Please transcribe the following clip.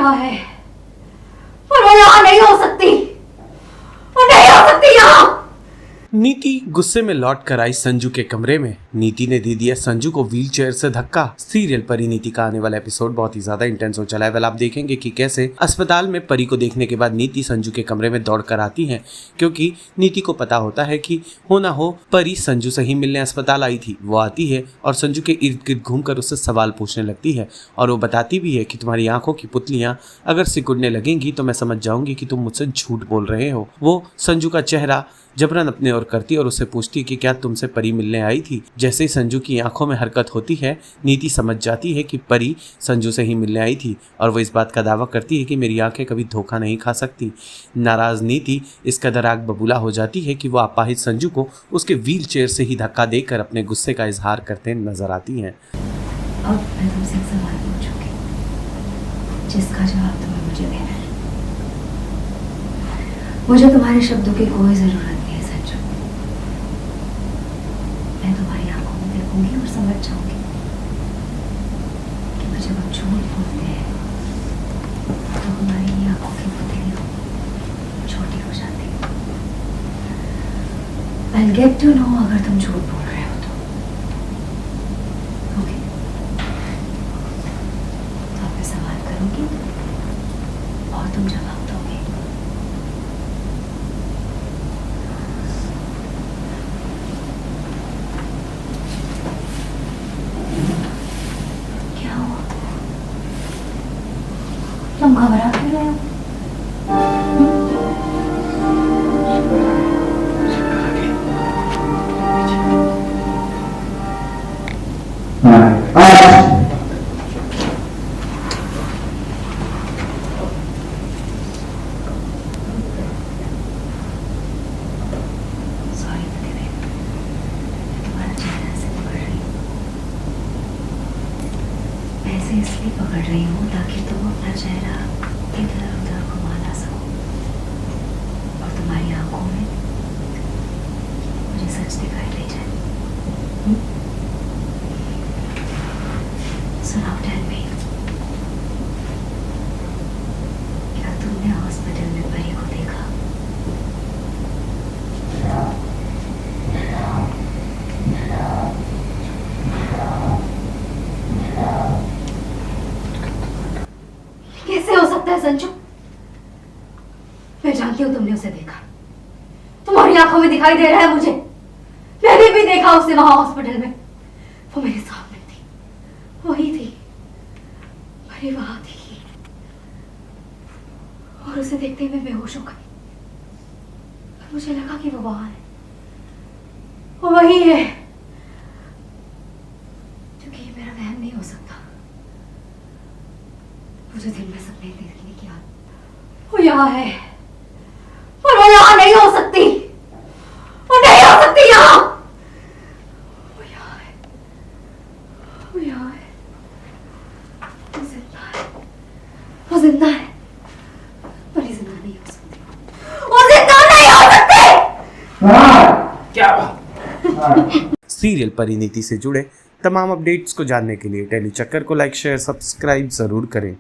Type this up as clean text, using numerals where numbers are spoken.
यहाँ है पर वो यहाँ नहीं हो सकती, वो नहीं हो सकती यहाँ। नीति गुस्से में लौट कर आई संजू के कमरे में। नीति ने दे दिया संजू को व्हीलचेयर से धक्का। सीरियल परी नीति का आने वाला एपिसोड बहुत ही ज्यादा इंटेंस हो चला है। वेल आप देखेंगे कि कैसे अस्पताल में परी को देखने के बाद नीति संजू के कमरे में दौड़ कर आती है, क्योंकि नीति को पता होता है कि हो ना हो परी संजू से ही मिलने अस्पताल आई थी। वो आती है और संजू के इर्द गिर्द घूमकर उससे सवाल पूछने लगती है और वो बताती भी है कि तुम्हारी आंखों की पुतलियां अगर सिकुड़ने लगेंगी तो मैं समझ जाऊंगी कि तुम मुझसे झूठ बोल रहे हो। वो संजू का चेहरा जबरन अपने ओर करती और उससे पूछती कि क्या तुमसे परी मिलने आई थी। जैसे ही संजू की आंखों में हरकत होती है, नीति समझ जाती है कि परी संजू से ही मिलने आई थी और वो इस बात का दावा करती है कि मेरी आंखें कभी धोखा नहीं खा सकती। नाराज नीति इस कदर आग बबूला हो जाती है कि वो अपाहिज संजू को उसके व्हील चेयर से ही धक्का देकर अपने गुस्से का इजहार करते नजर आती हैं। अब मैं तुमसे एक सवाल पूछूंगी जिसका जवाब तुम्हें मुझे देना है। मुझे तुम्हारे शब्दों की कोई जरूरत नहीं है संजू। मैं तुम्हारी आंखों में देखूंगी और समझ जाऊंगी कि जब हम झूठ बोलते हैं तो हमारी आंखों की पुतलियां छोटी हो जाती है। I'll get to know अगर तुम झूठ बोल रहे हो तो। ओके, तो अब मैं सवाल करूंगी और तुम जवाब दोगे। क्या हुआ? तुम घबरा क्यों रहे हो? सॉरी प्रतिदेव, मैं तुम्हारा चेहरा ऐसे पकड़ रही हूँ। मैं ऐसे इसलिए पकड़ रही हूँ ताकि तुम अपना चेहरा इधर उधर घुमा ना सको और तुम्हारी आंखों में मुझे सच दिखाई दे जाए। सुनाओ, टेल मी, क्या तुमने हॉस्पिटल में परी को देखा? कैसे हो सकता है संजू? मैं जानती हूँ तुमने उसे देखा, तुम्हारी आंखों में दिखाई दे रहा है मुझे। मैंने भी देखा उसे वहां हॉस्पिटल में, वो मेरे सामने थी, वही थी, परी वहां थी और उसे देखते ही मैं बेहोश हो गई। मुझे लगा कि वो वहां है, वो वही है, क्योंकि ये मेरा वहम नहीं हो सकता। मुझे दिन में सपने देखने की आदत। वो यहाँ है पर वो यहाँ नहीं हो सकती, वो नहीं हो सकती यहाँ। वो यहाँ है, वो यहाँ है, वो जिंदा है, वो जिंदा है, पर ये जिंदा नहीं हो सकती, वो जिंदा नहीं हो सकती। क्या बात? सीरियल परी नीति से जुड़े तमाम अपडेट्स को जानने के लिए टेली चक्कर को लाइक शेयर सब्सक्राइब जरूर करें।